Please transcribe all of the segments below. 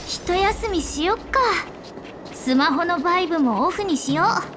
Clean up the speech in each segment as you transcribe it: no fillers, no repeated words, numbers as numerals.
一休みしよっか。スマホのバイブもオフにしよう。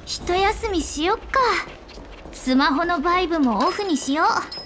一休みしよっか。スマホのバイブもオフにしよう。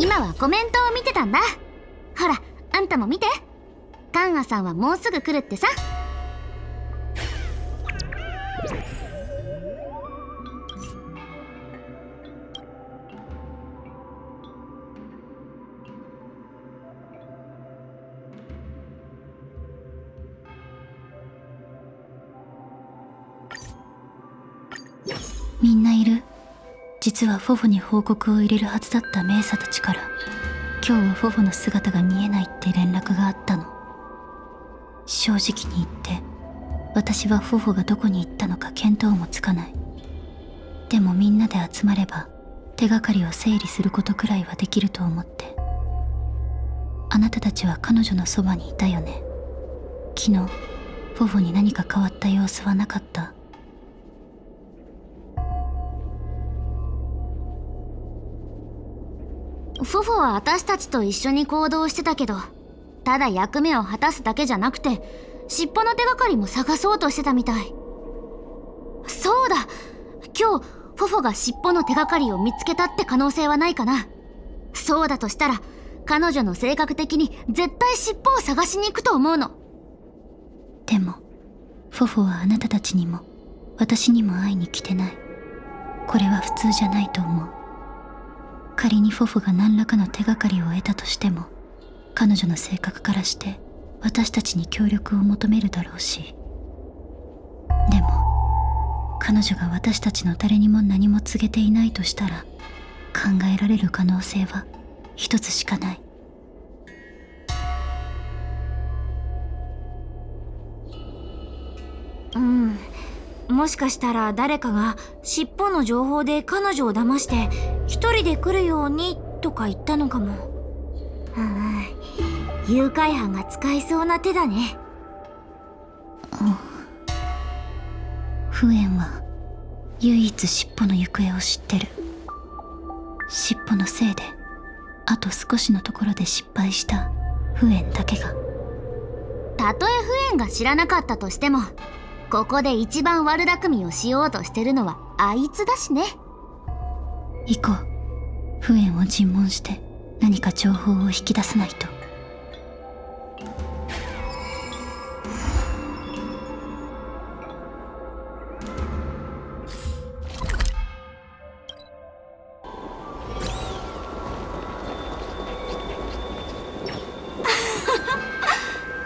今はコメントを見てたんだ。ほら、あんたも見て。カンアさんはもうすぐ来るってさ。みんないる。実はフォフォに報告を入れるはずだったメーサたちから今日はフォフォの姿が見えないって連絡があったの。正直に言って私はフォフォがどこに行ったのか見当もつかない。でもみんなで集まれば手がかりを整理することくらいはできると思って。あなたたちは彼女のそばにいたよね。昨日フォフォに何か変わった様子はなかった？フォフォは私たちと一緒に行動してたけど、ただ役目を果たすだけじゃなくて尻尾の手がかりも探そうとしてたみたい。そうだ、今日フォフォが尻尾の手がかりを見つけたって可能性はないかな。そうだとしたら彼女の性格的に絶対尻尾を探しに行くと思うの。でもフォフォはあなたたちにも私にも会いに来てない。これは普通じゃないと思う。仮にフォフォが何らかの手がかりを得たとしても彼女の性格からして私たちに協力を求めるだろうし。でも彼女が私たちの誰にも何も告げていないとしたら考えられる可能性は一つしかない。もしかしたら誰かが尻尾の情報で彼女を騙して一人で来るようにとか言ったのかも。誘拐犯が使いそうな手だね。フエンは唯一尻尾の行方を知ってる。尻尾のせいであと少しのところで失敗したフエンだけが。たとえフエンが知らなかったとしてもここで一番悪巧みをしようとしてるのはあいつだしね。行こう。フエンを尋問して何か情報を引き出さないと。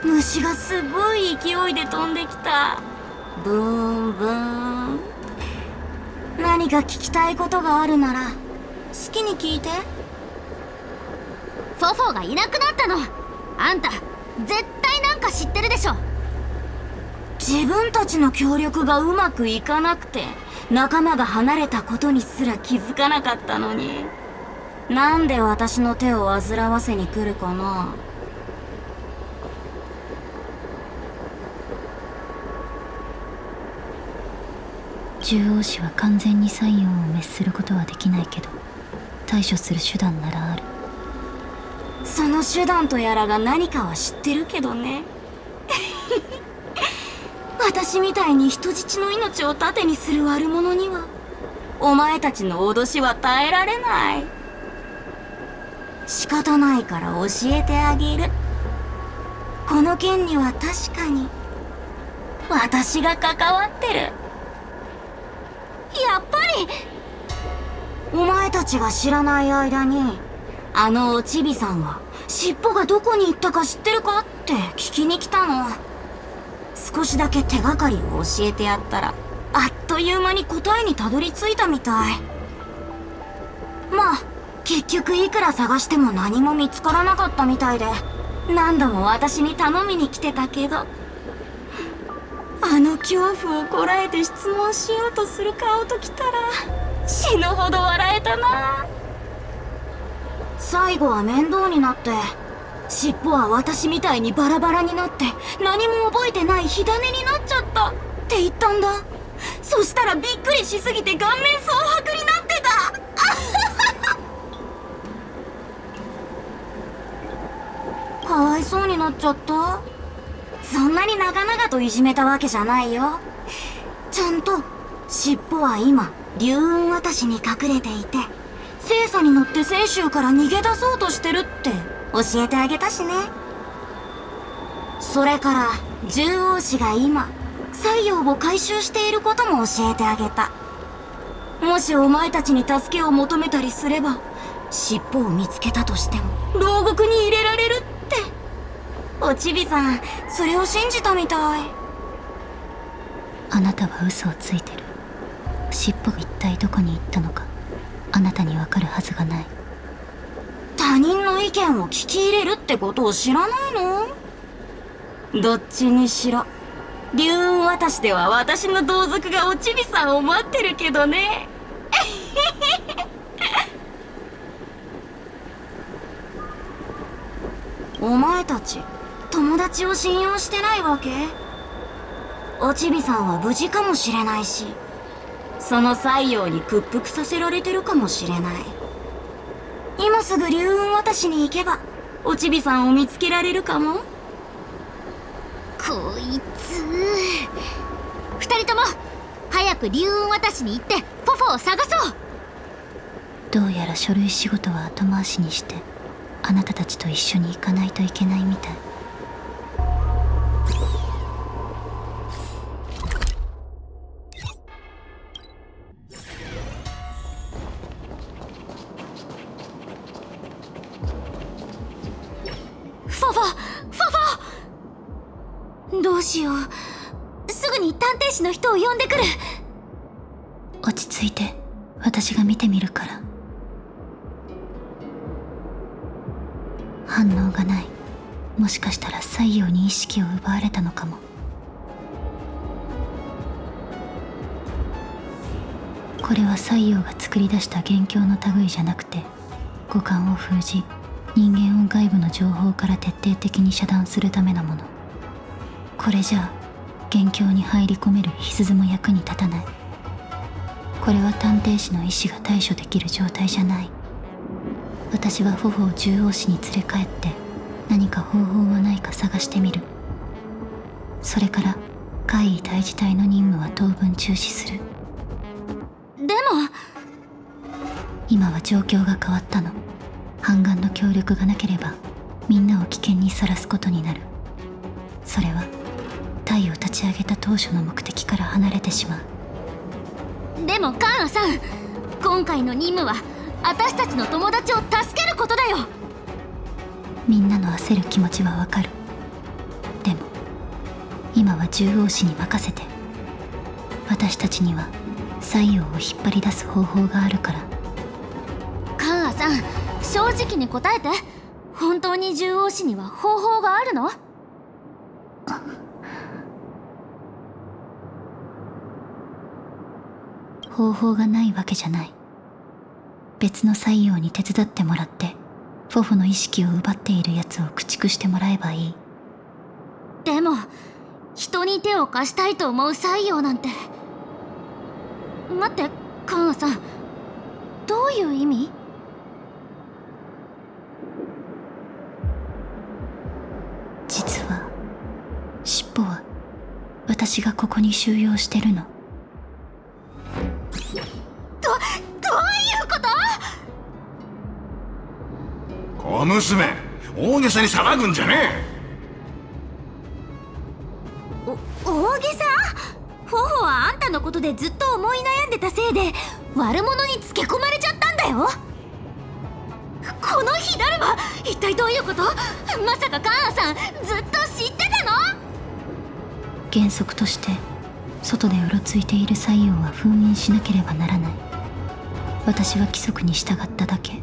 虫がすごい勢いで飛んできた。ブーンブーン。何か聞きたいことがあるなら好きに聞いて。フォフォがいなくなったの。あんた絶対なんか知ってるでしょ。自分たちの協力がうまくいかなくて仲間が離れたことにすら気づかなかったのに、なんで私の手を煩わせに来るかな。獣王子は完全にサイオンを滅することはできないけど対処する手段ならある。その手段とやらが何かは知ってるけどね。私みたいに人質の命を盾にする悪者にはお前たちの脅しは耐えられない。仕方ないから教えてあげる。この件には確かに私が関わってる。やっぱりお前たちが知らない間にあのおちびさんは尻尾がどこに行ったか知ってるかって聞きに来たの。少しだけ手がかりを教えてやったらあっという間に答えにたどり着いたみたい。まあ結局いくら探しても何も見つからなかったみたいで、何度も私に頼みに来てたけど、あの恐怖をこらえて質問しようとする顔ときたら死ぬほど笑えたな。最後は面倒になって、尻尾は私みたいにバラバラになって何も覚えてない火種になっちゃったって言ったんだ。そしたらびっくりしすぎて顔面蒼白になってた。かわいそうになっちゃった。そんなに長々といじめたわけじゃないよ。ちゃんと尻尾は今龍雲渡しに隠れていて、聖査に乗って泉州から逃げ出そうとしてるって教えてあげたしね。それから獣王子が今西洋を回収していることも教えてあげた。もしお前たちに助けを求めたりすれば、尻尾を見つけたとしても牢獄に入れられるって。おちびさん、それを信じたみたい。あなたは嘘をついてる。尻尾が一体どこに行ったのか、あなたにわかるはずがない。他人の意見を聞き入れるってことを知らないの？どっちにしろ龍雲渡しでは私の同族がおちびさんを待ってるけどね。お前たち友達を信用してないわけ？おちびさんは無事かもしれないし、その西洋に屈服させられてるかもしれない。今すぐ龍雲渡しに行けばおちびさんを見つけられるかも。こいつ、二人とも早く龍雲渡しに行ってフォフォを探そう。どうやら書類仕事は後回しにして、あなたたちと一緒に行かないといけないみたい。フォフォ、フォフォ、どうしよう。すぐに探偵士の人を呼んでくる。落ち着いて、私が見てみるから。反応がない。もしかしたら西洋に意識を奪われたのかも。これは西洋が作り出した元凶の類じゃなくて、五感を封じ、人間を外部の情報から徹底的に遮断するためのもの。これじゃあ元凶に入り込めるヒスズも役に立たない。これは探偵士の意志が対処できる状態じゃない。私はフォフォを獣王子に連れ帰って、何か方法はないか探してみる。それから怪異大事隊の任務は当分中止する。でも今は状況が変わったの。反岸の協力がなければみんなを危険にさらすことになる。それは隊を立ち上げた当初の目的から離れてしまう。でもカーンさん、今回の任務は私たちの友達を助けることだよ。みんなの焦る気持ちはわかる。でも今は獣王子に任せて。私たちには西洋を引っ張り出す方法があるから。カーンさん、正直に答えて。本当に獣王子には方法があるの？方法がないわけじゃない。別の西洋に手伝ってもらって、フォフォの意識を奪っているやつを駆逐してもらえばいい。でも人に手を貸したいと思う西洋なんて。待って、カーンさん、どういう意味？実は尻尾は私がここに収容してるの。どういうこと？小娘、大げさに騒ぐんじゃね大げさ？フォフォはあんたのことでずっと思い悩んでたせいで悪者につけ込まれちゃったんだよ。この火だるま、一体どういうこと？まさかカーンさんずっと知ってたの？原則として外でうろついている西洋は封印しなければならない。私は規則に従っただけ。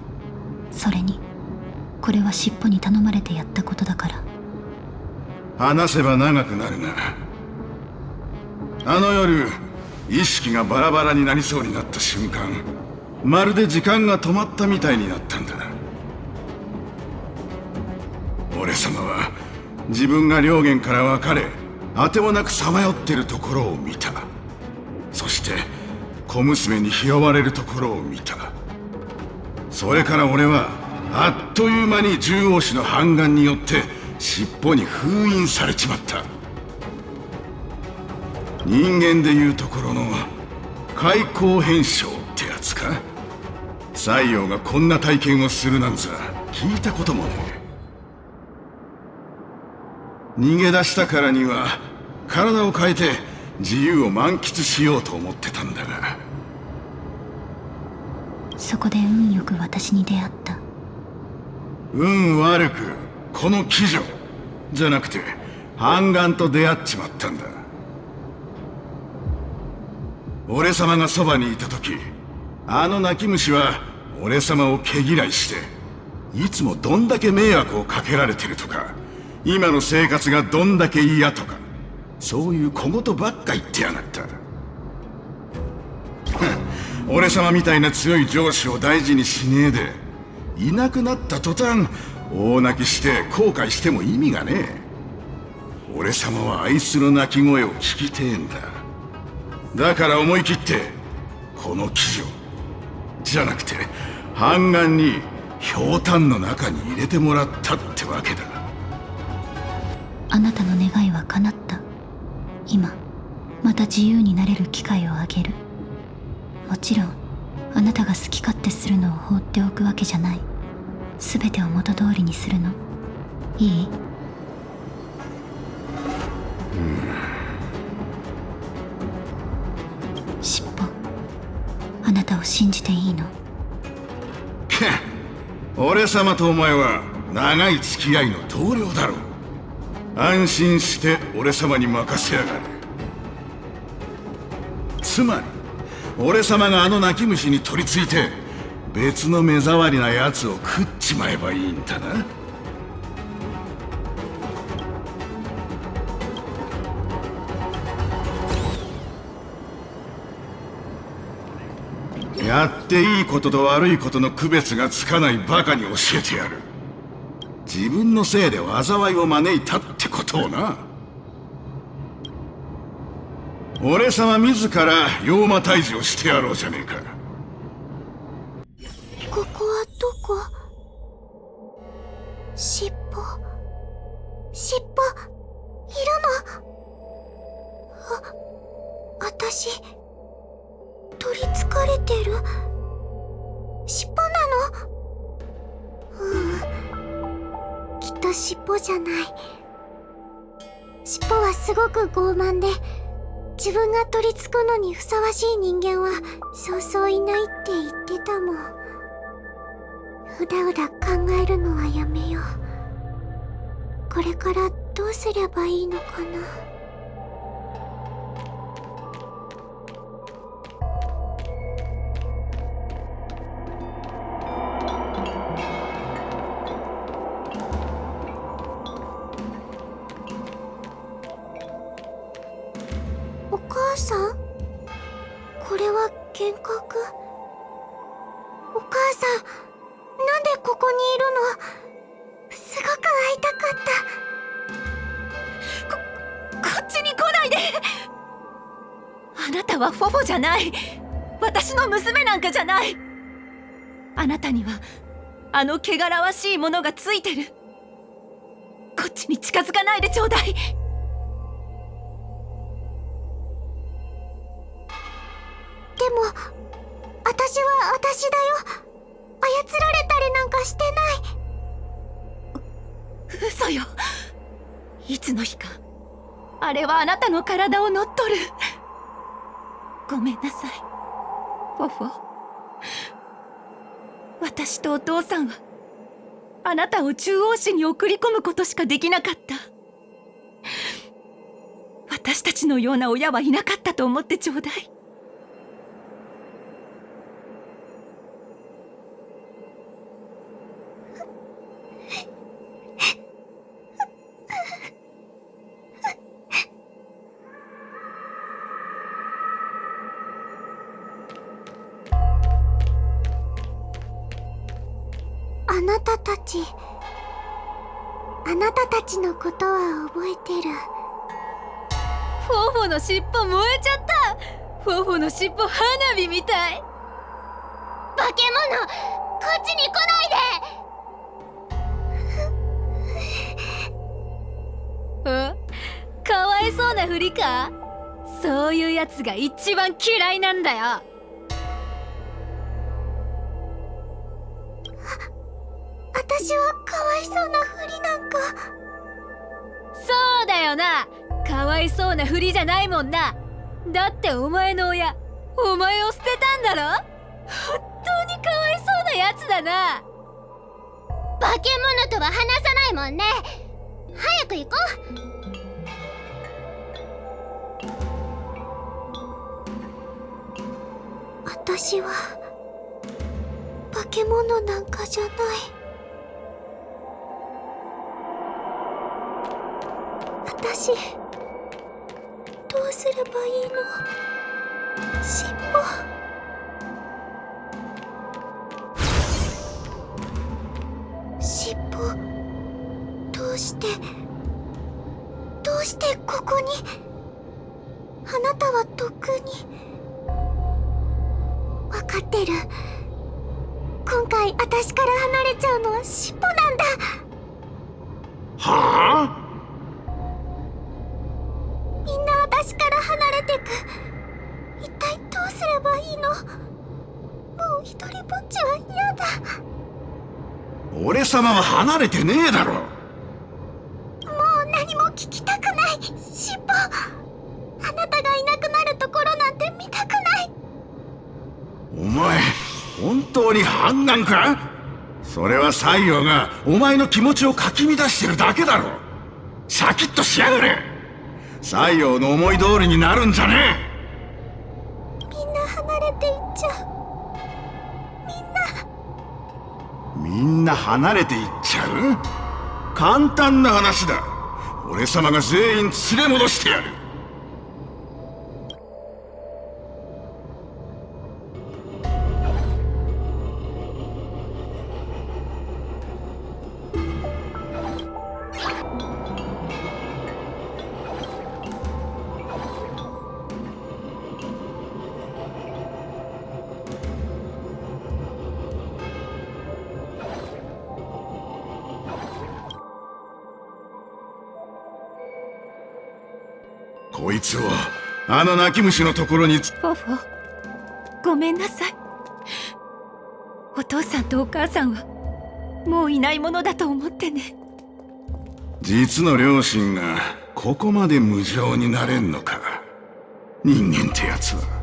それにこれは尻尾に頼まれてやったことだから。話せば長くなるが、あの夜意識がバラバラになりそうになった瞬間、まるで時間が止まったみたいになったんだ。俺様は自分が両舷から別れ、あてもなくさまよってるところを見た。そして小娘に拾われるところを見た。それから俺はあっという間に獣王氏の反乱によって尻尾に封印されちまった。人間でいうところの開口変象ってやつか。西洋がこんな体験をするなんざ聞いたこともねえ。逃げ出したからには体を変えて自由を満喫しようと思ってたんだが、そこで運よく私に出会った。運悪くこの鬼女じゃなくて反乱と出会っちまったんだ。俺様がそばにいた時、あの泣き虫は俺様を毛嫌いして、いつもどんだけ迷惑をかけられてるとか、今の生活がどんだけ嫌とか、そういう小言ばっか言ってやがった。俺様みたいな強い上司を大事にしねえで、いなくなった途端大泣きして後悔しても意味がねえ。俺様はあいつの泣き声を聞きてえんだ。だから思い切ってこの鬼女じゃなくて反乱にひょうたんの中に入れてもらったってわけだ。あなたの願いは叶った。今また自由になれる機会をあげる。もちろんあなたが好き勝手するのを放っておくわけじゃない。全てを元通りにするの。いい？尻尾、あなたを信じていいの？俺様とお前は長い付き合いの同僚だろう。安心して俺様に任せやがれ。つまり俺様があの泣き虫に取り付いて別の目障りな奴を食っちまえばいいんだな。やっていいことと悪いことの区別がつかないバカに教えてやる。自分のせいで災いを招いたってことをな。俺様自ら妖魔退治をしてやろうじゃねえか。ここはどこ？尻尾いるの？私取りつかれてる？尻尾なの？きっと尻尾じゃない。尻尾はすごく傲慢で、自分が取り付くのにふさわしい人間はそうそういないって言ってたもん。うだうだ考えるのはやめよう。これからどうすればいいのかな。お母さん？これは幻覚？お母さん、なんでここにいるの？すごく会いたかった。こっちに来ないで。あなたはフォフォじゃない。私の娘なんかじゃない。あなたにはあの汚らわしいものがついてる。こっちに近づかないでちょうだい。でも、私は私だよ。操られたりなんかしてない。嘘よ。いつの日かあれはあなたの体を乗っ取る。ごめんなさいフォフォ。私とお父さんはあなたを中央市に送り込むことしかできなかった。私たちのような親はいなかったと思ってちょうだい。たちのことは覚えてる。フォフォの尻尾燃えちゃった。フォフォの尻尾花火みたい。化け物、こっちに来ないで。かわいそうなふりか。そういうやつが一番嫌いなんだよ。私はかわいそうなふりなんか。そうだよな。かわいそうなふりじゃないもんな。だってお前の親、お前を捨てたんだろ。本当にかわいそうなやつだな。化け物とは話さないもんね。早く行こう。私は化け物なんかじゃない。私どうすればいいの？尻尾どうしてここに？あなたはとっくに。分かってる。今回私から離れちゃうのは尻尾なんだ。はあ？みんな私から離れてく。一体どうすればいいの？もう一人ぼっちは嫌だ。俺様は離れてねえだろ。もう何も聞きたくない。尻尾、あなたがいなくなるところなんて見たくない。お前本当に反乱か？それは西洋がお前の気持ちをかき乱してるだけだろ。シャキッとしやがれ。西洋の思い通りになるんじゃねみんな離れていっちゃう。みんな離れていっちゃう？簡単な話だ。俺様が全員連れ戻してやる。こいつをあの泣き虫のところにフォフォ、ごめんなさい。お父さんとお母さんはもういないものだと思ってね。実の両親がここまで無情になれんのか。人間ってやつは。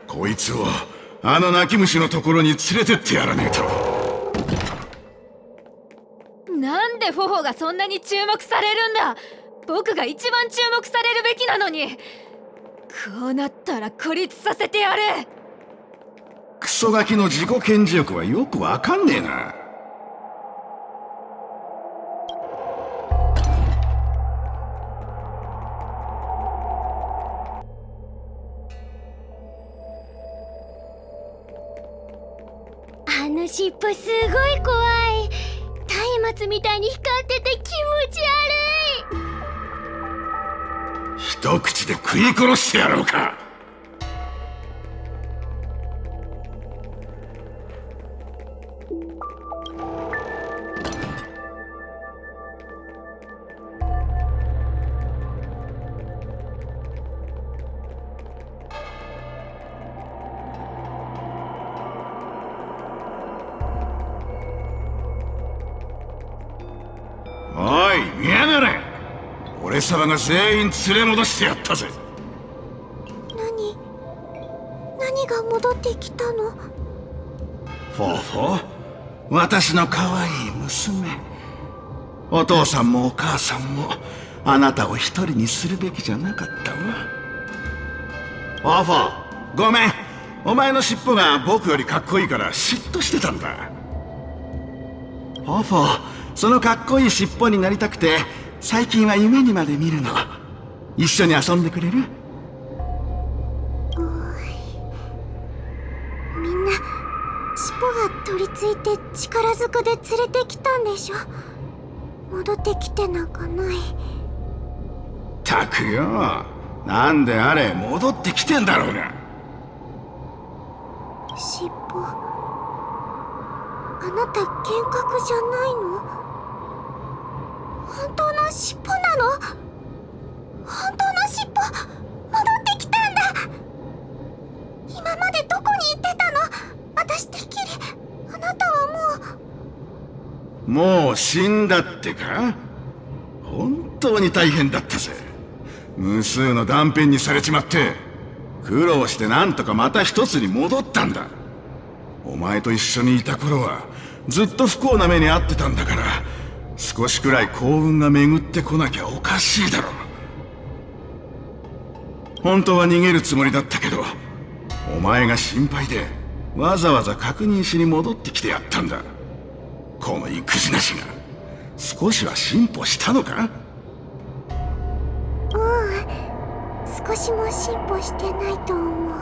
こいつをあの泣き虫のところに連れてってやらねえと。なんでフォフォがそんなに注目されるんだ。僕が一番注目されるべきなのに。こうなったら孤立させてやる。クソガキの自己顕示欲はよくわかんねえな。あの尻尾すごい怖い。松明みたいに光ってて気持ち悪い。一口で食い殺してやろうか。おい、見やがれ。俺俺様が全員連れ戻してやったぜ。何が戻ってきたの？フォーフォー、私の可愛い娘。お父さんもお母さんもあなたを一人にするべきじゃなかったわ。フォーフォー、ごめん。お前の尻尾が僕よりかっこいいから嫉妬してたんだ。フォーフォー、そのかっこいい尻尾になりたくて最近は夢にまで見るの。一緒に遊んでくれる？みんな尻尾が取り付いて力ずくで連れてきたんでしょ。戻ってきてなんかない。たくよ、なんであれ戻ってきてんだろうが。尻尾、あなた幻覚じゃないの？本当の尻尾なの？本当の尻尾戻ってきたんだ。今までどこに行ってたの？私てっきりあなたはもう死んだってか？本当に大変だったぜ。無数の断片にされちまって苦労してなんとかまた一つに戻ったんだ。お前と一緒にいた頃はずっと不幸な目に遭ってたんだから、少しくらい幸運が巡ってこなきゃおかしいだろ。本当は逃げるつもりだったけど、お前が心配でわざわざ確認しに戻ってきてやったんだ。この育児なしが少しは進歩したのか？少しも進歩してないと思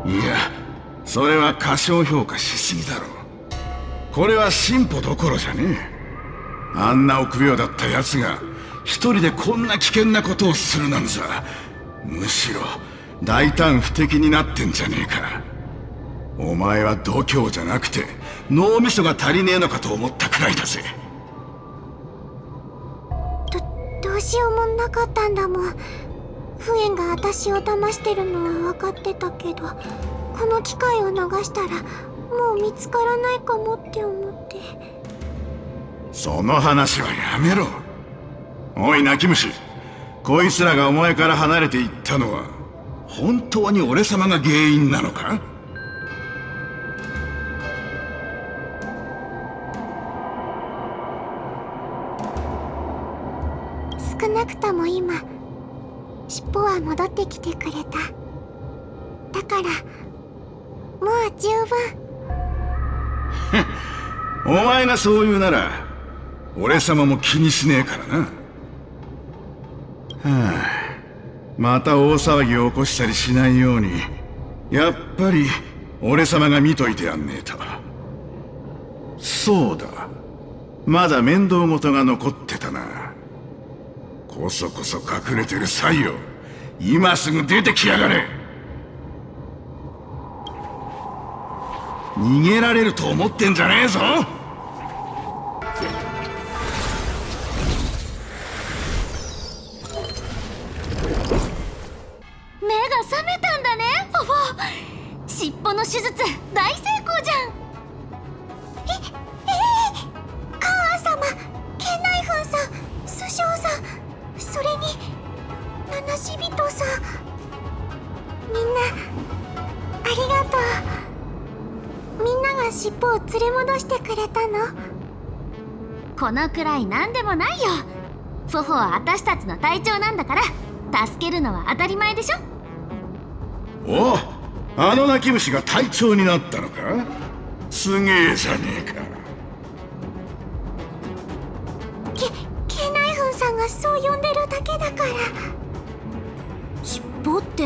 う。いや、それは過小評価しすぎだろう。これは進歩どころじゃねえ。あんな臆病だった奴が一人でこんな危険なことをするなんざ、むしろ大胆不敵になってんじゃねえか。お前は度胸じゃなくて脳みそが足りねえのかと思ったくらいだぜ。どうしようもなかったんだもん。フエンが私を騙してるのは分かってたけど、この機会を逃したらもう見つからないかもって思って。その話はやめろ。おい泣き虫、こいつらがお前から離れていったのは本当に俺様が原因なのか？少なくとも今尻尾は戻ってきてくれた。だからもう十分。お前がそう言うなら俺様も気にしねえからな。はあ、また大騒ぎを起こしたりしないようにやっぱり俺様が見といてやんねえと。そうだ、まだ面倒事が残ってたな。こそこそ隠れてる際よ、今すぐ出てきやがれ。逃げられると思ってんじゃねえぞ。目が覚めたんだね、フォフォ。尻尾の手術大成功じゃん。カーン様、ケンナイフンさん、スショウさん、それにナナシビトさん、みんなありがとう。みんなが尻尾を連れ戻してくれたの？このくらいなんでもないよ。フォフォは私たちの隊長なんだから助けるのは当たり前でしょ。おう、あの泣き虫が隊長になったのか？すげえじゃねえか。ケナイフンさんがそう呼んでるだけだから。尻尾って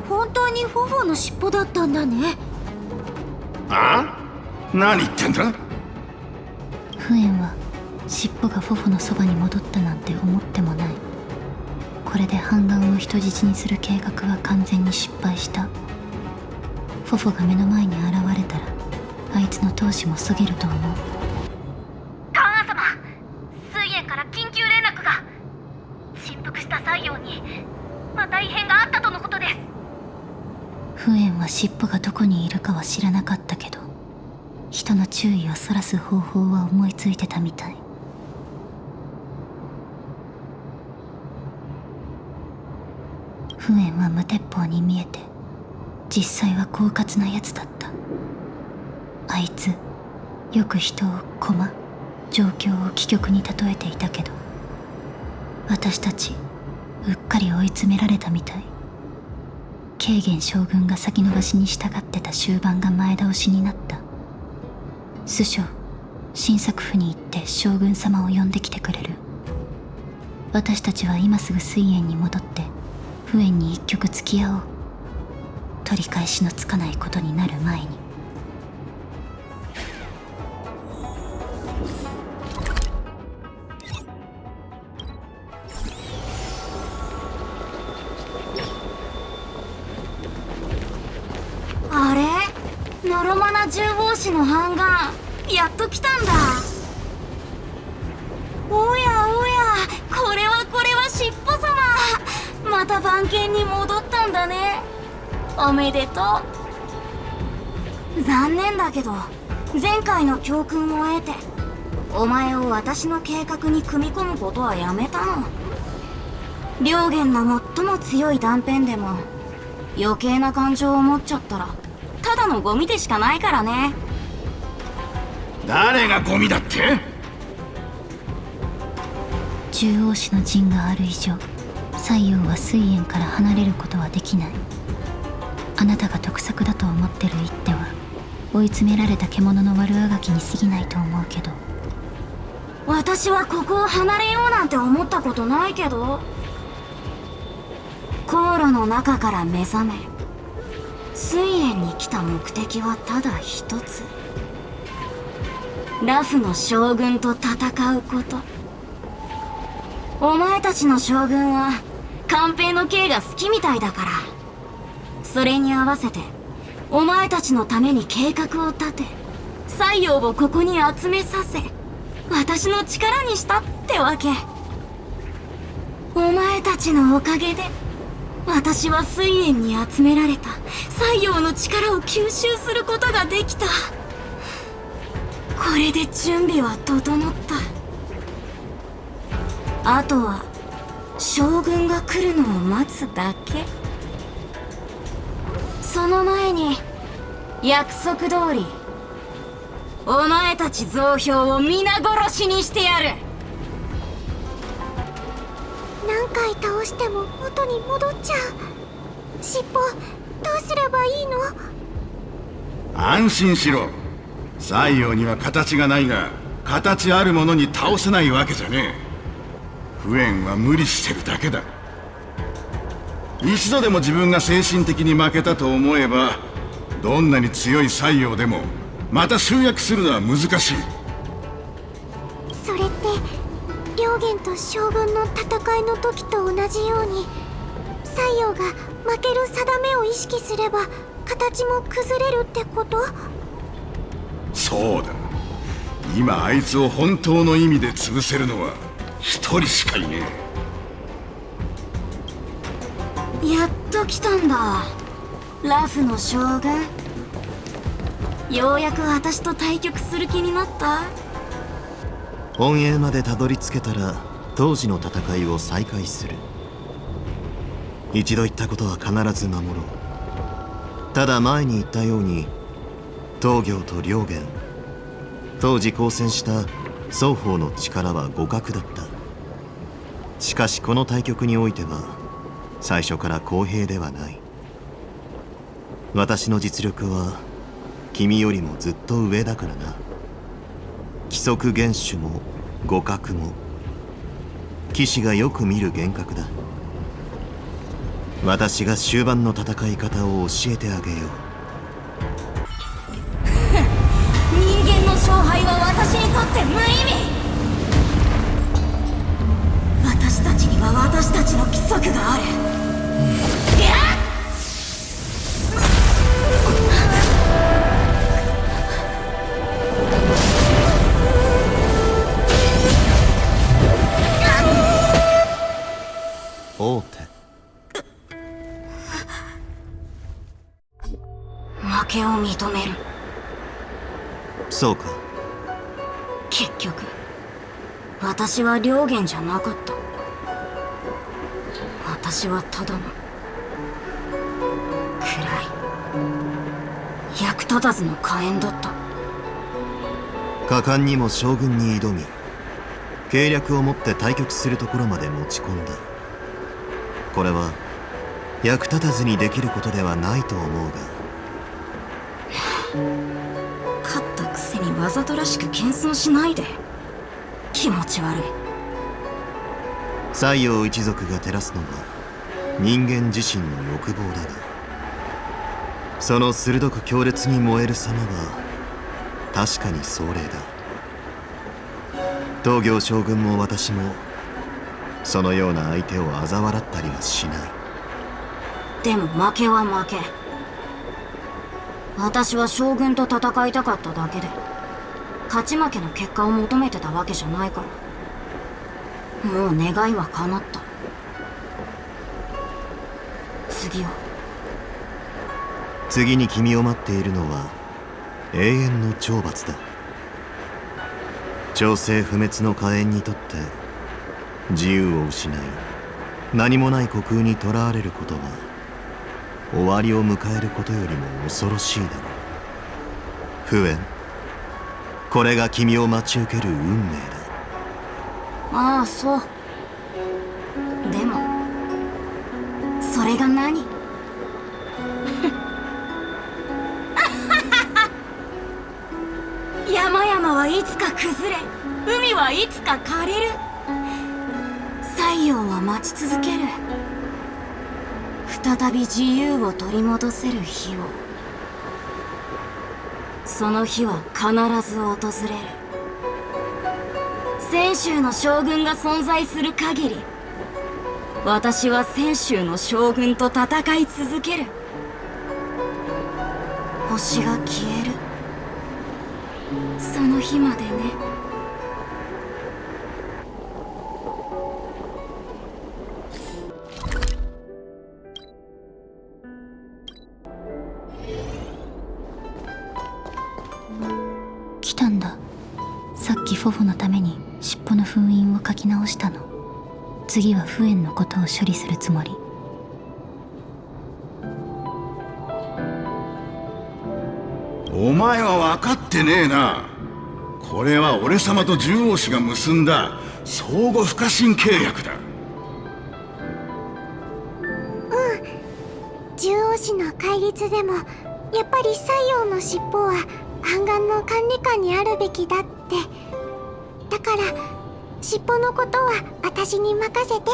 本当にフォフォの尻尾だったんだね。あ？何言ってんだ？フエンは尻尾がフォフォのそばに戻ったなんて思ってもない。これで反乱を人質にする計画は完全に失敗した。フォフォが目の前に現れたらあいつの闘志もそげると思う。カーン様、水炎から緊急連絡が。振幅した西洋にまた異変があったとのことです。フエンは尻尾がどこにいるかは知らなかったけど、人の注意をそらす方法は思いついてたみたい。不縁は無鉄砲に見えて実際は狡猾なやつだった。あいつよく人を駒、状況を危局に例えていたけど、私たちうっかり追い詰められたみたい。慶元将軍が先延ばしに従ってた終盤が前倒しになった。師匠、新作府に行って将軍様を呼んできてくれる。私たちは今すぐ水燕に戻って不縁に一局付き合おう。取り返しのつかないことになる前に。あれ、ノロマナ重帽子のハンガーやっと来たんだ。おやおや、これは尻尾様、また番犬に戻ったんだね。おめでとう。残念だけど前回の教訓を得てお前を私の計画に組み込むことはやめたの。両元の最も強い断片でも余計な感情を持っちゃったらただのゴミでしかないからね。誰がゴミだって？中央市の陣がある以上、西洋は水燕から離れることはできない。あなたが得策だと思ってる一手は追い詰められた獣の悪あがきに過ぎないと思うけど。私はここを離れようなんて思ったことないけど、航路の中から目覚め水燕に来た目的はただ一つ。ラフの将軍と戦うこと。お前たちの将軍は官兵の刑が好きみたいだから、それに合わせてお前たちのために計画を立て西洋をここに集めさせ私の力にしたってわけ。お前たちのおかげで私は水燕に集められた西洋の力を吸収することができた。これで準備は整った。あとは将軍が来るのを待つだけ。その前に約束通りお前たち増票を皆殺しにしてやる。何回倒しても元に戻っちゃう。尻尾どうすればいいの？安心しろ。西洋には形がないが形あるものに倒せないわけじゃねえ。不縁は無理してるだけだ。一度でも自分が精神的に負けたと思えばどんなに強い西洋でもまた集約するのは難しい。それって両元と将軍の戦いの時と同じように西洋が負ける定めを意識すれば形も崩れるってこと？そうだ。今あいつを本当の意味で潰せるのは一人しかいねえ。やっと来たんだ、ラフの将軍。ようやく私と対局する気になった？本営までたどり着けたら当時の戦いを再開する。一度言ったことは必ず守ろう。ただ前に言ったように東行と両元、当時交戦した双方の力は互角だった。しかしこの対局においては最初から公平ではない。私の実力は君よりもずっと上だからな。規則厳守も互角も騎士がよく見る幻覚だ。私が終盤の戦い方を教えてあげよう。人間の勝敗は私にとって無意味。私たちには私たちの規則がある。いや王手。負けを認める。そうか。結局私は両元じゃなかった。私はただの立たずの火炎だった。果敢にも将軍に挑み、計略を持って対局するところまで持ち込んだ。これは役立たずにできることではないと思うが、勝ったくせにわざとらしく謙遜しないで。気持ち悪い。西洋一族が照らすのは人間自身の欲望だが、その鋭く強烈に燃える様は確かに壮麗だ。東行将軍も私もそのような相手を嘲笑ったりはしない。でも負けは負け。私は将軍と戦いたかっただけで、勝ち負けの結果を求めてたわけじゃないから。もう願いは叶った。次に君を待っているのは永遠の懲罰だ。朝政不滅の火炎にとって自由を失い何もない虚空にとらわれることは終わりを迎えることよりも恐ろしいだろう。不縁、これが君を待ち受ける運命だ。ああ、そう。でもそれが何？山々はいつか崩れ、海はいつか枯れる。太陽は待ち続ける。再び自由を取り戻せる日を。その日は必ず訪れる。泉州の将軍が存在する限り、私は泉州の将軍と戦い続ける。星が消えるその日までね。来たんだ。さっきフォフォのために尻尾の封印を書き直したの。次は不縁のことを処理するつもり。お前は分かってねえな。これは俺様と獣王氏が結んだ相互不可侵契約だ。獣王氏の戒律でもやっぱり西洋の尻尾は暗眼の管理下にあるべきだって。だから尻尾のことは私に任せて。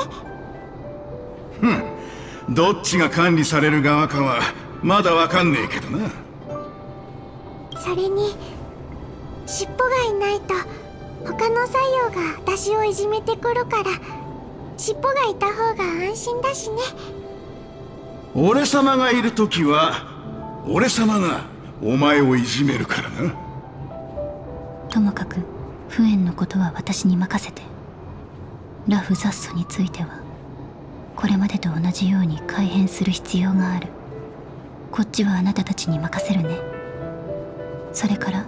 どっちが管理される側かはまだ分かんねえけどな。それに尻尾がいないと他の西洋が私をいじめてくるから、尻尾がいた方が安心だしね。俺様がいるときは俺様がお前をいじめるからな。ともかく不縁のことは私に任せて。ラフ・ザッソについてはこれまでと同じように改変する必要がある。こっちはあなたたちに任せるね。それから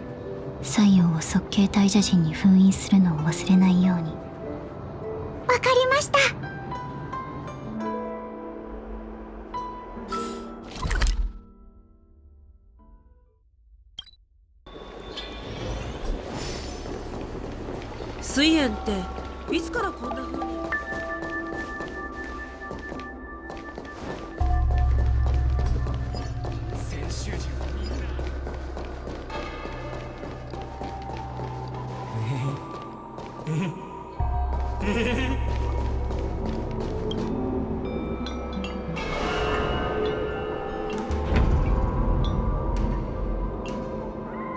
西洋を側系大蛇人に封印するのを忘れないように。わかりました。水炎っていつからこんな風に。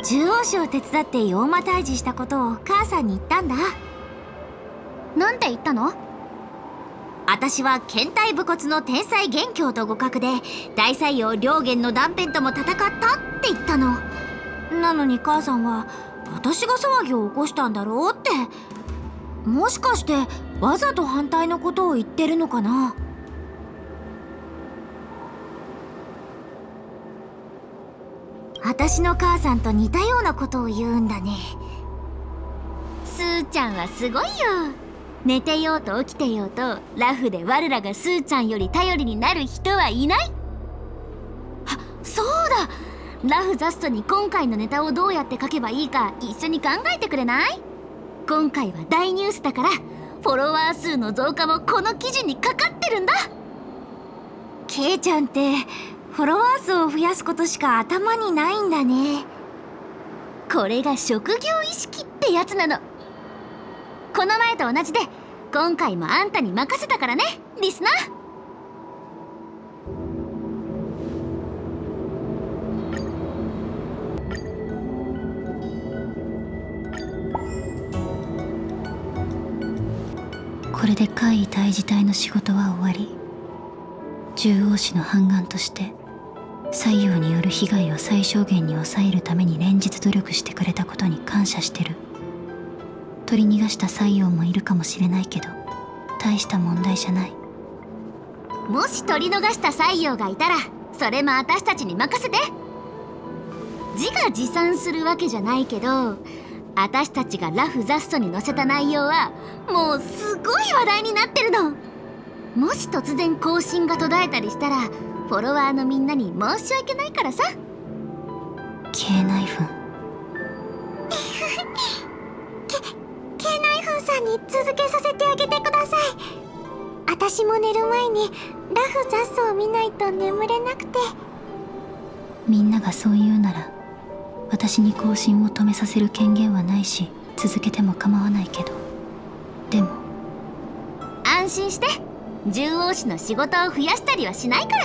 獣王氏を手伝って妖魔退治したことを母さんに言ったんだ。なんて言ったの？私は剣体武骨の天才元凶と互角で大西洋両元の断片とも戦ったって言ったの。なのに母さんは私が騒ぎを起こしたんだろうって。もしかしてわざと反対のことを言ってるのかな？私の母さんと似たようなことを言うんだね。スーちゃんはすごいよ。寝てようと起きてようとラフで我らがスーちゃんより頼りになる人はいない。あ、そうだ、ラフ・ザストに今回のネタをどうやって書けばいいか一緒に考えてくれない？今回は大ニュースだから、フォロワー数の増加もこの記事にかかってるんだ。ケイちゃんってフォロワー数を増やすことしか頭にないんだね。これが職業意識ってやつなの。この前と同じで今回もあんたに任せたからね、リスナー。これで怪異対峙隊の仕事は終わり、獣王氏の反願として西洋による被害を最小限に抑えるために連日努力してくれたことに感謝してる。取り逃がした西洋もいるかもしれないけど、大した問題じゃない。もし取り逃した西洋がいたら、それも私たちに任せて。自画自賛するわけじゃないけど、私たちがラフ・ザストに載せた内容はもうすごい話題になってるの。もし突然更新が途絶えたりしたら、フォロワーのみんなに申し訳ないからさ。K ナイフンK ナイフンさんに続けさせてあげてください。私も寝る前にラフ・ザストを見ないと眠れなくて。みんながそう言うなら、私に更新を止めさせる権限はないし、続けても構わないけど、でも安心して、獣王氏の仕事を増やしたりはしないから。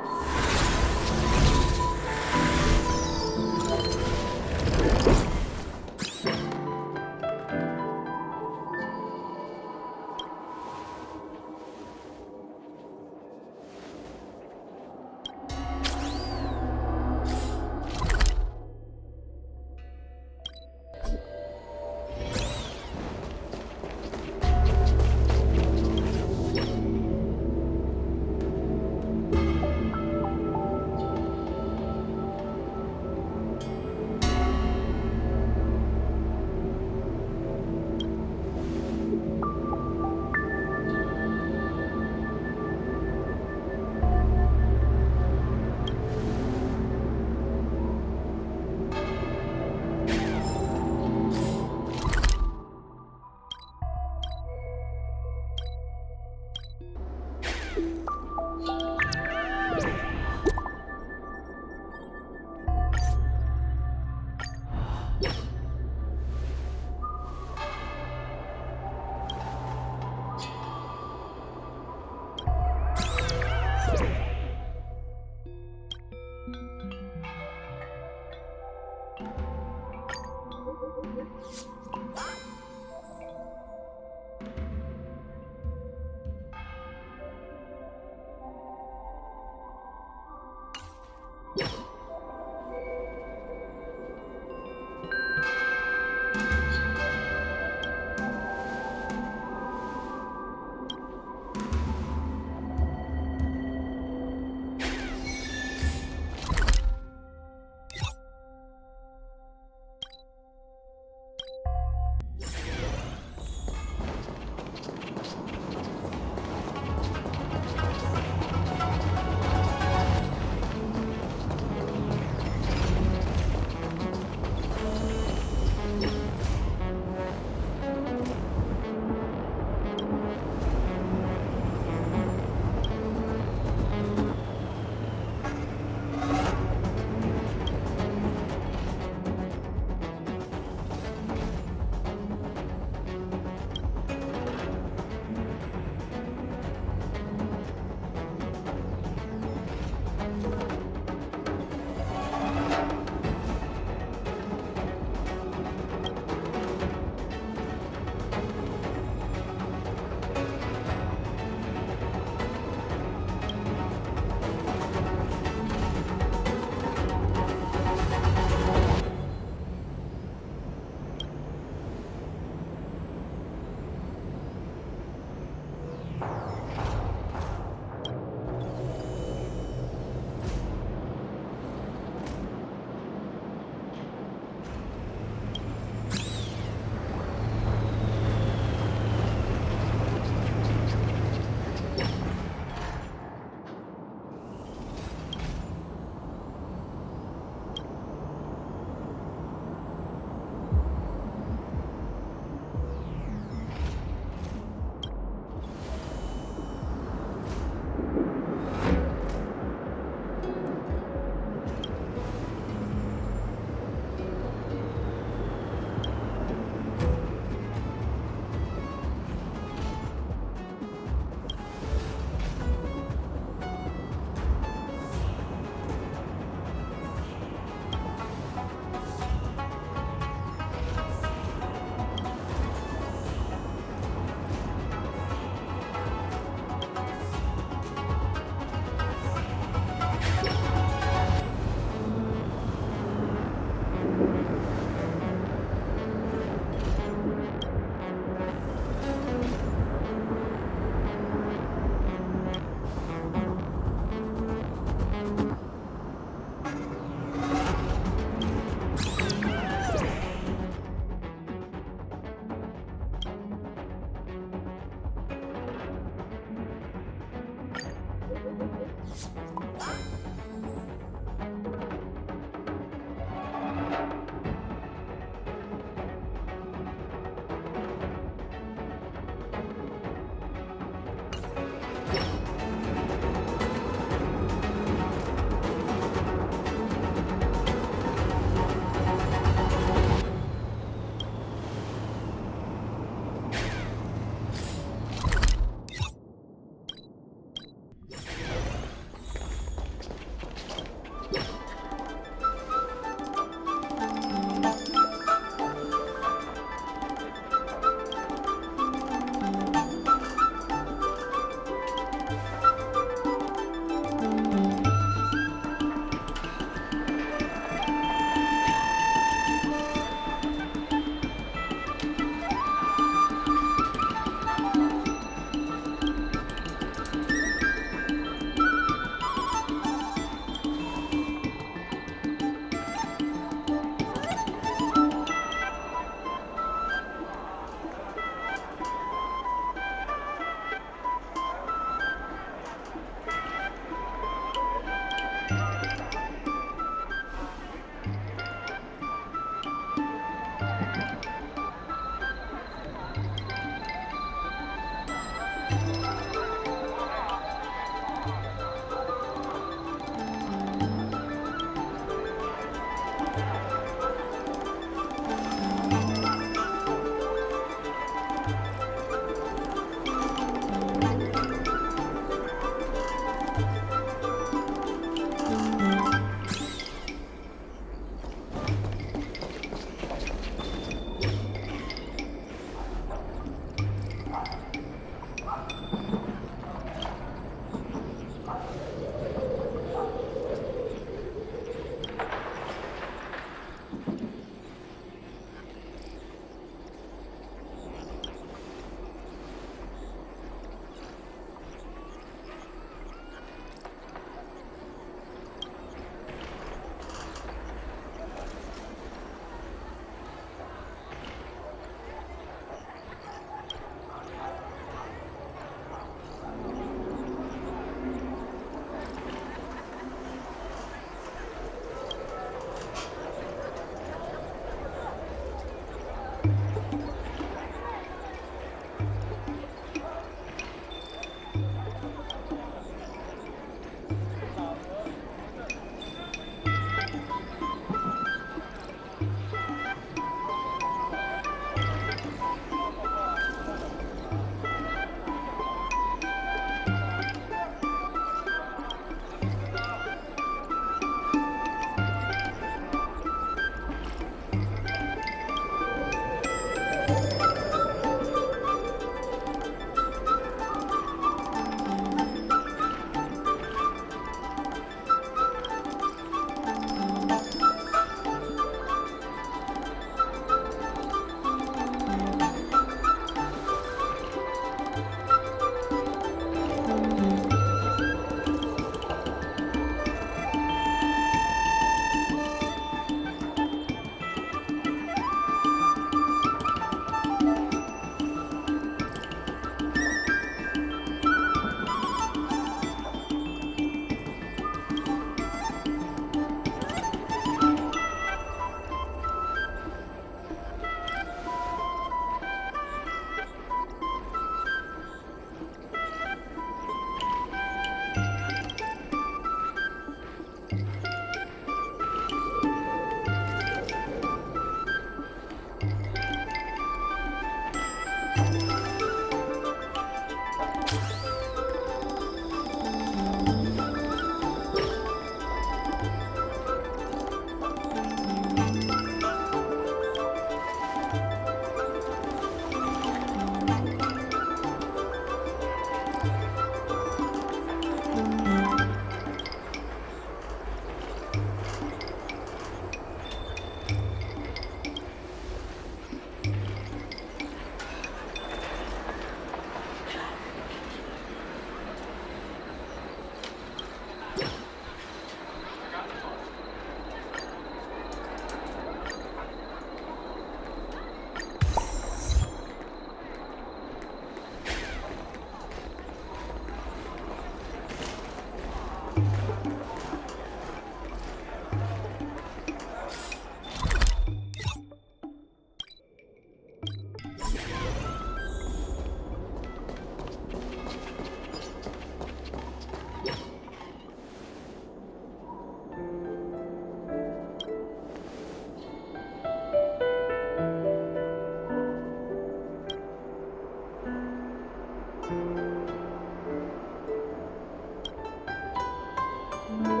う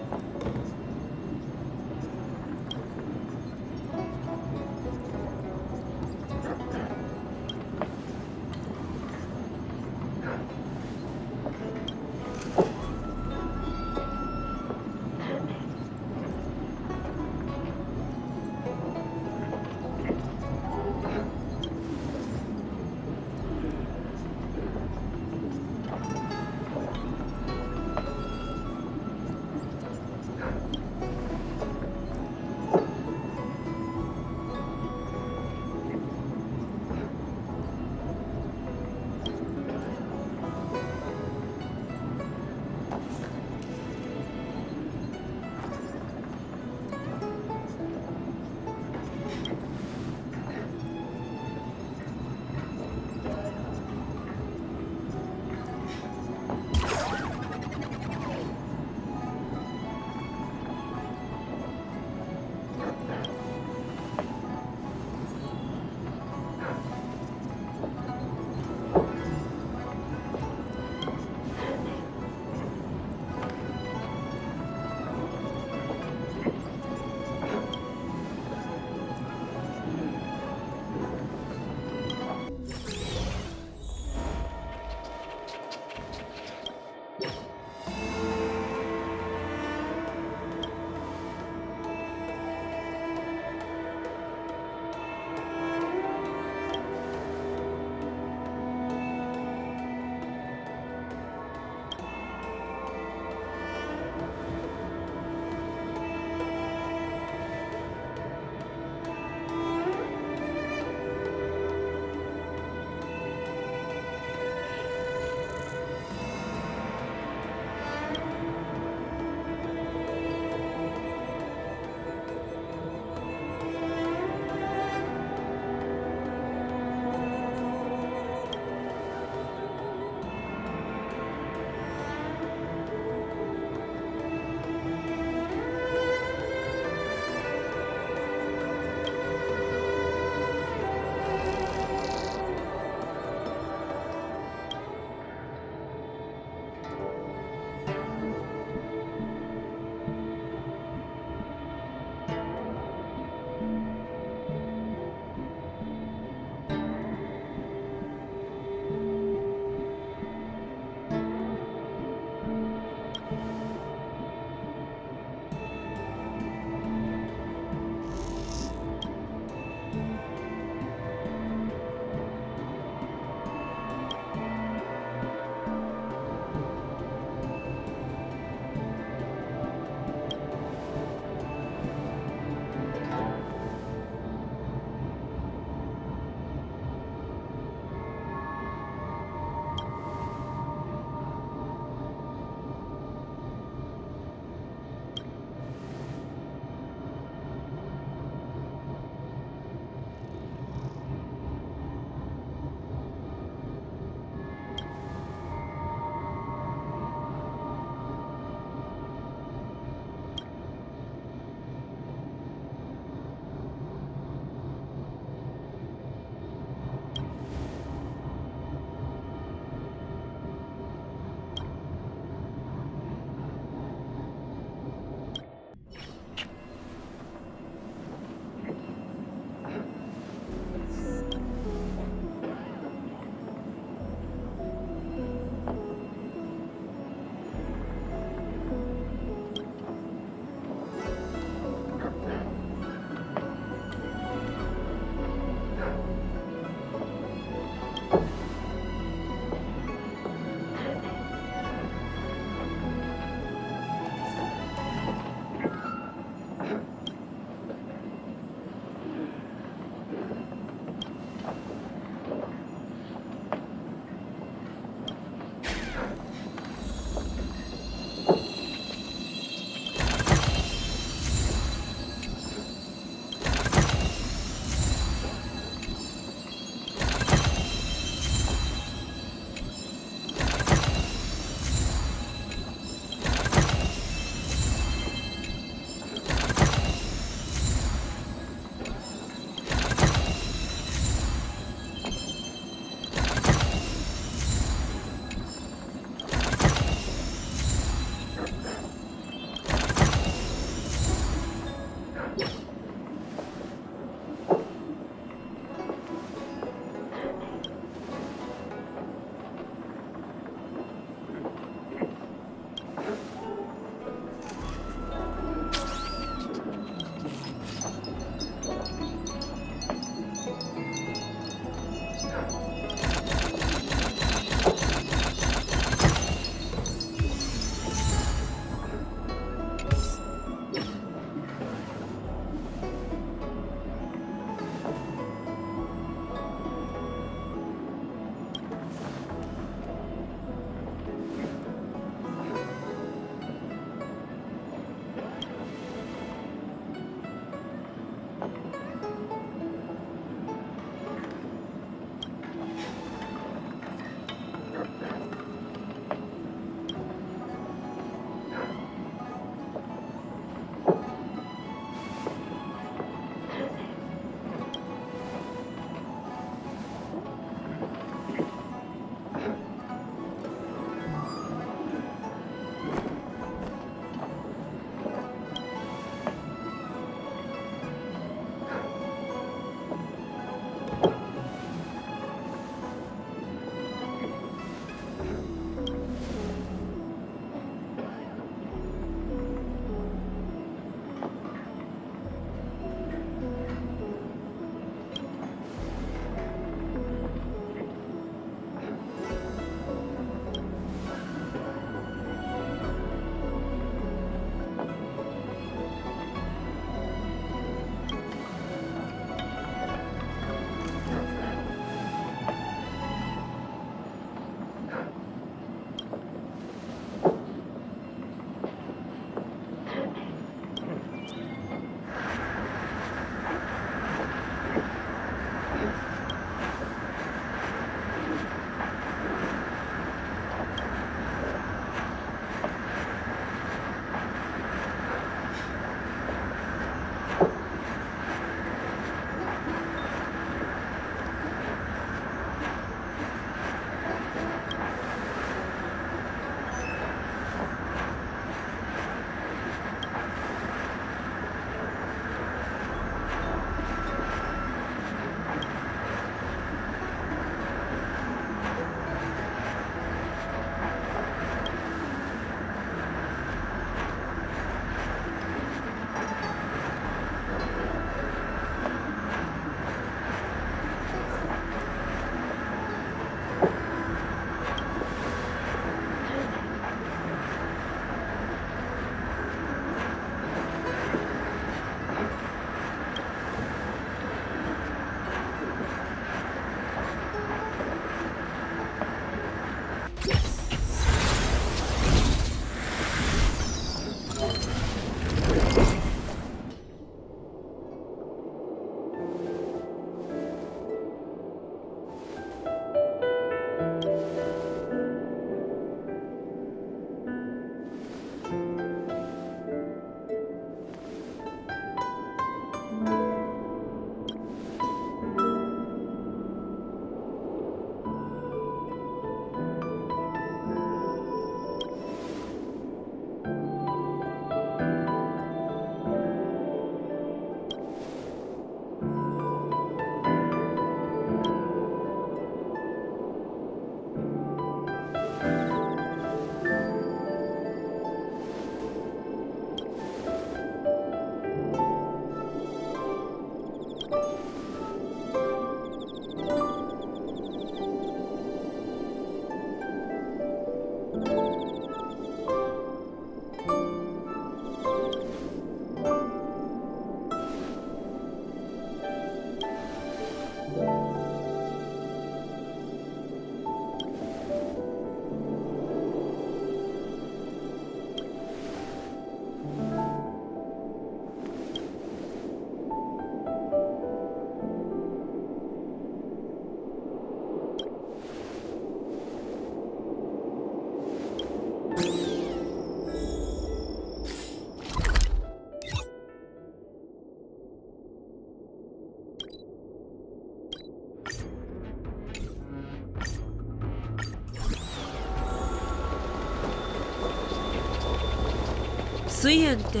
水炎って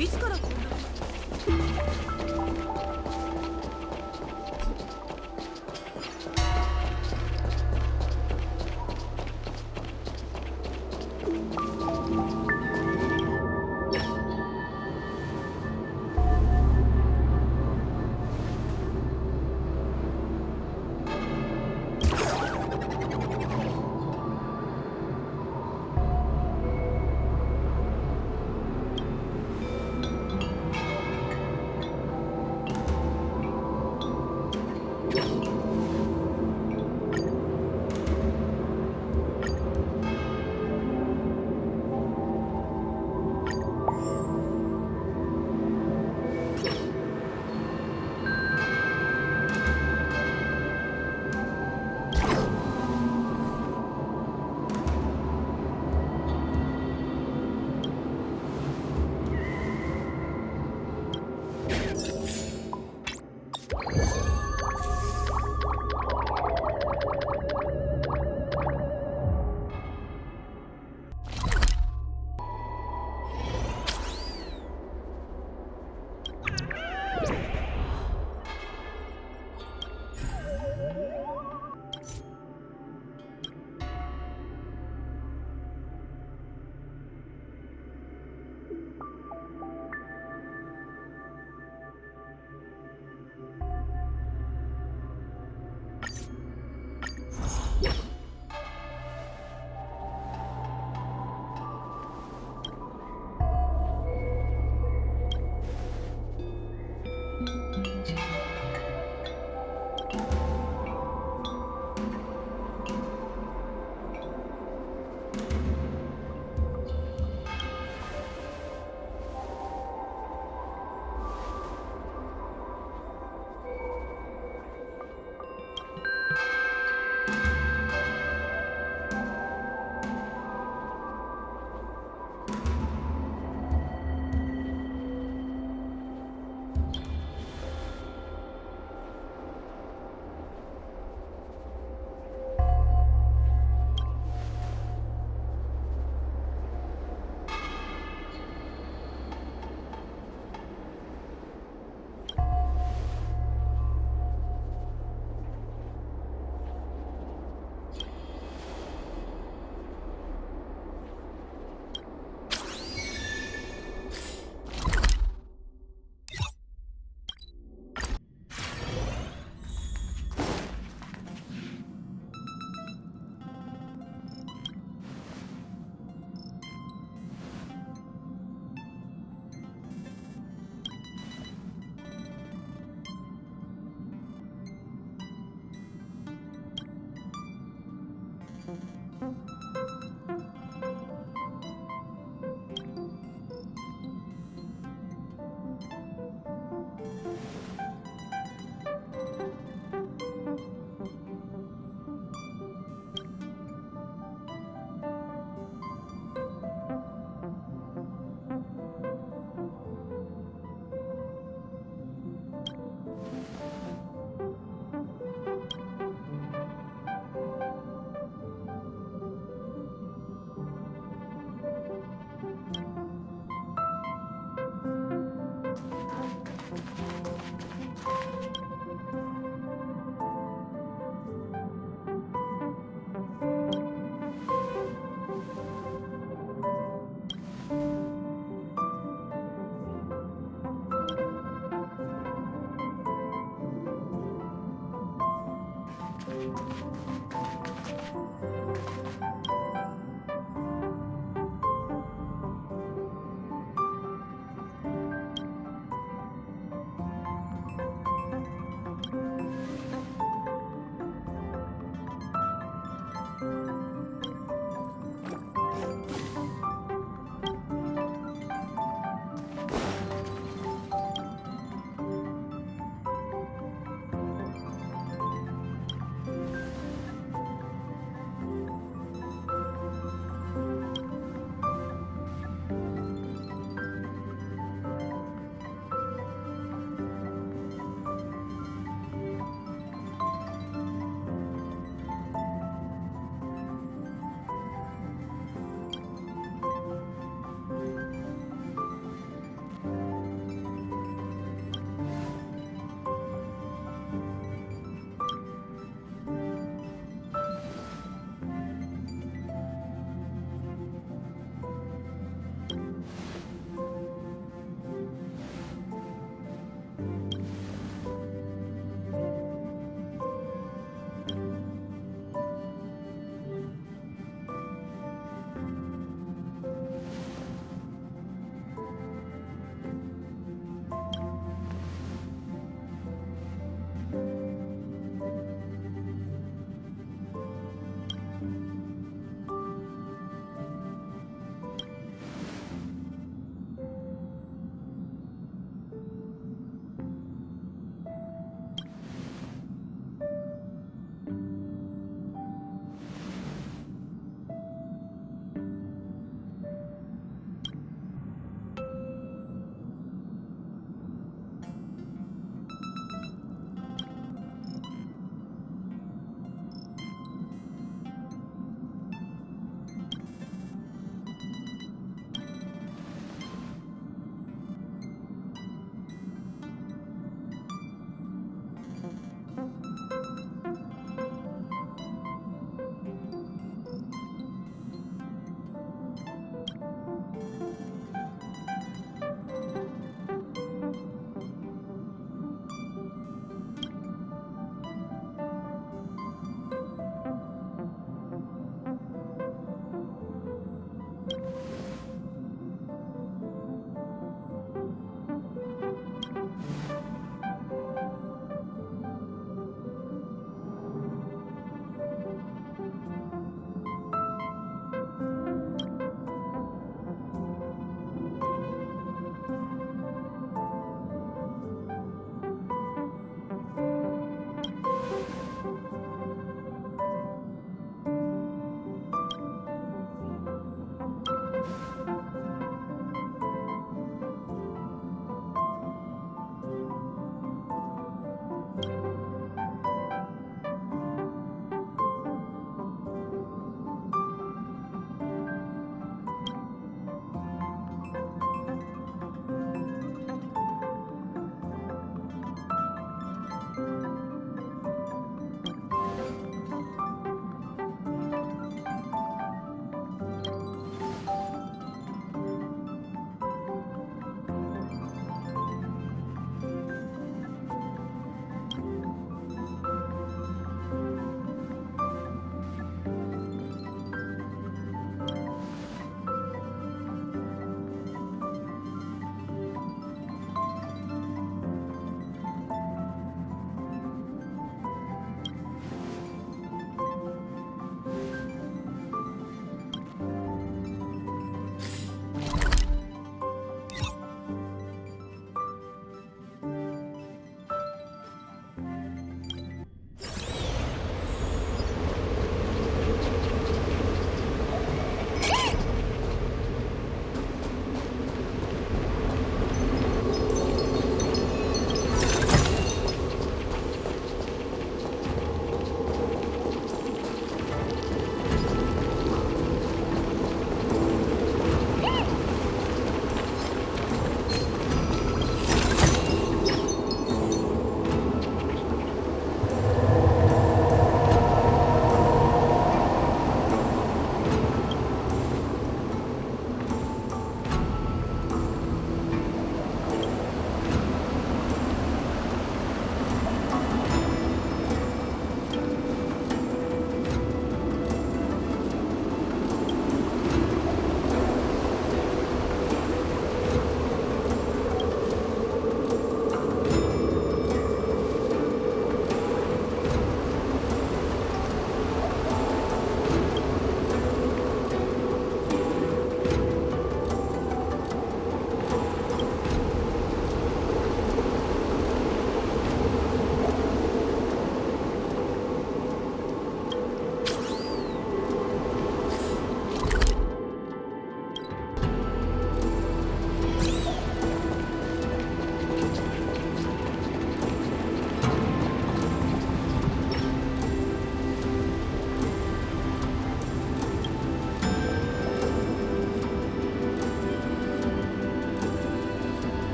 いつからこんな。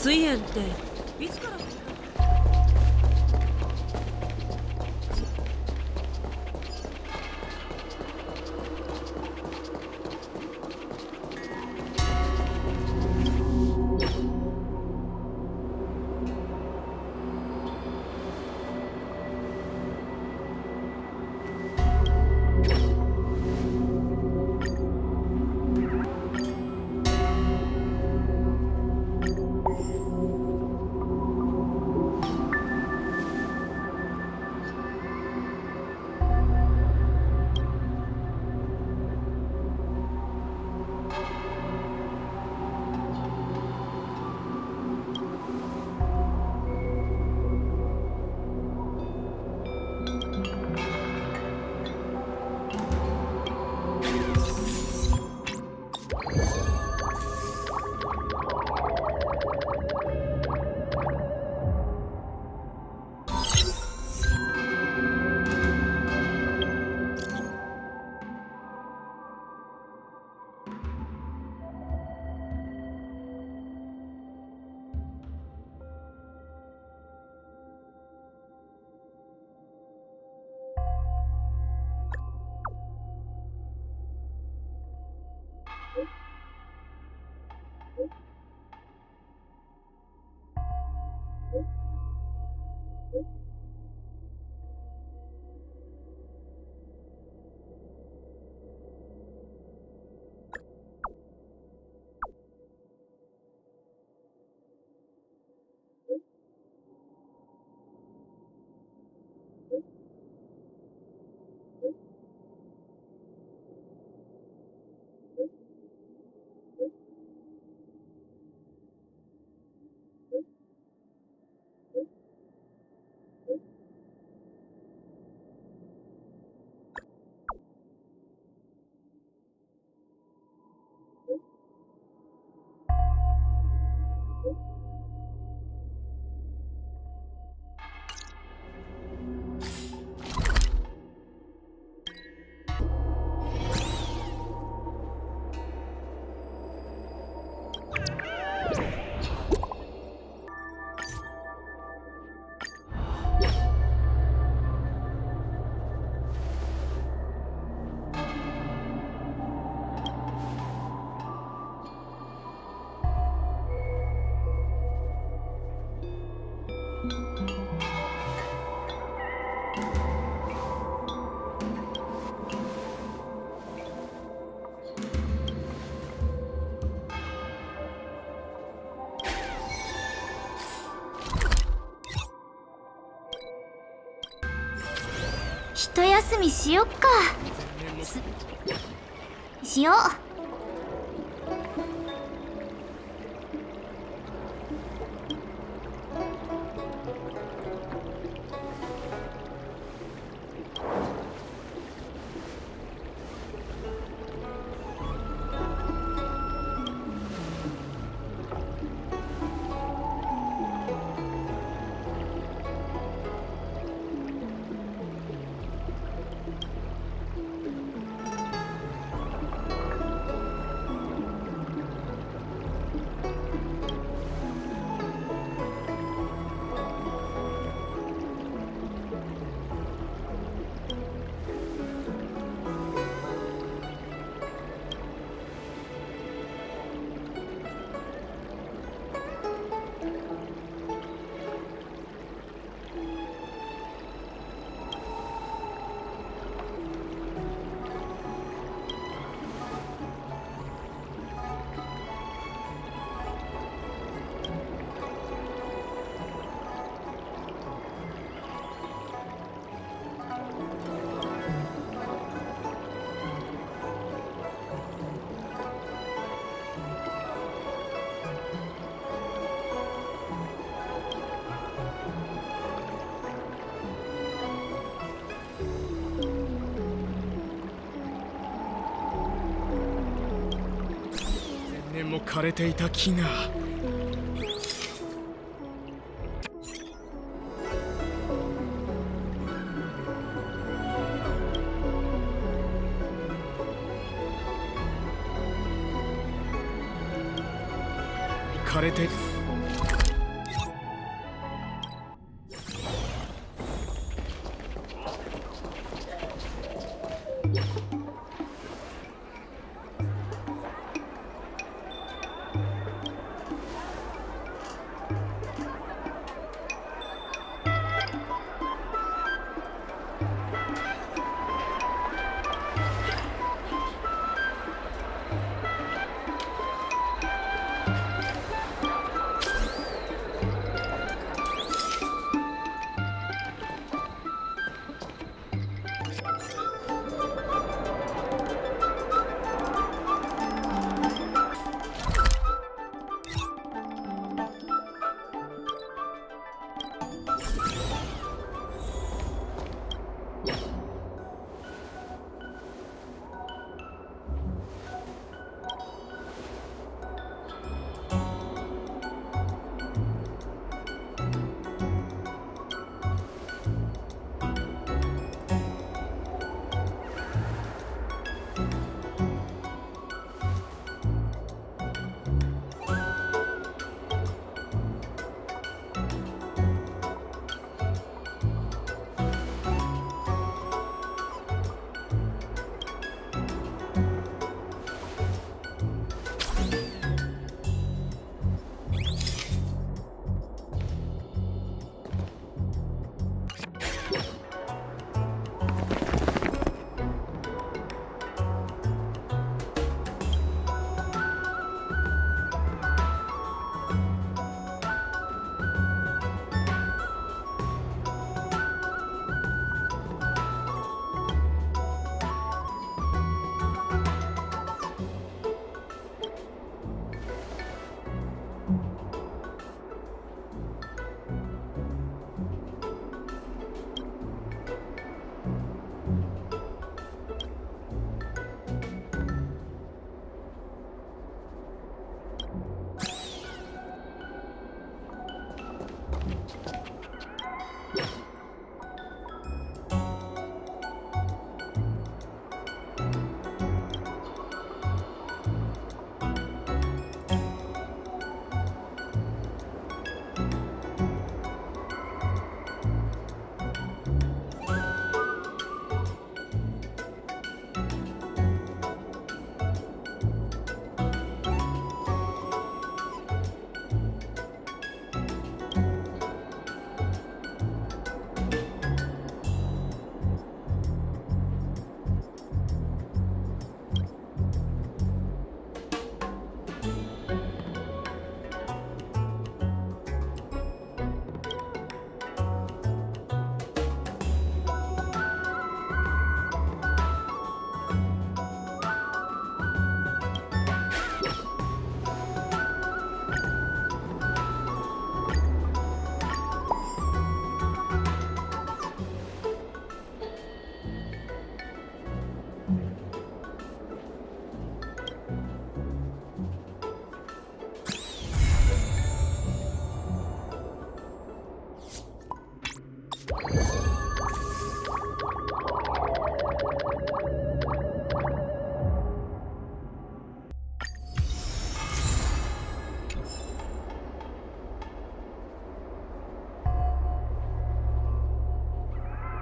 水炎っていつから？一休みしよっか。しよう。も枯れていた木が枯れて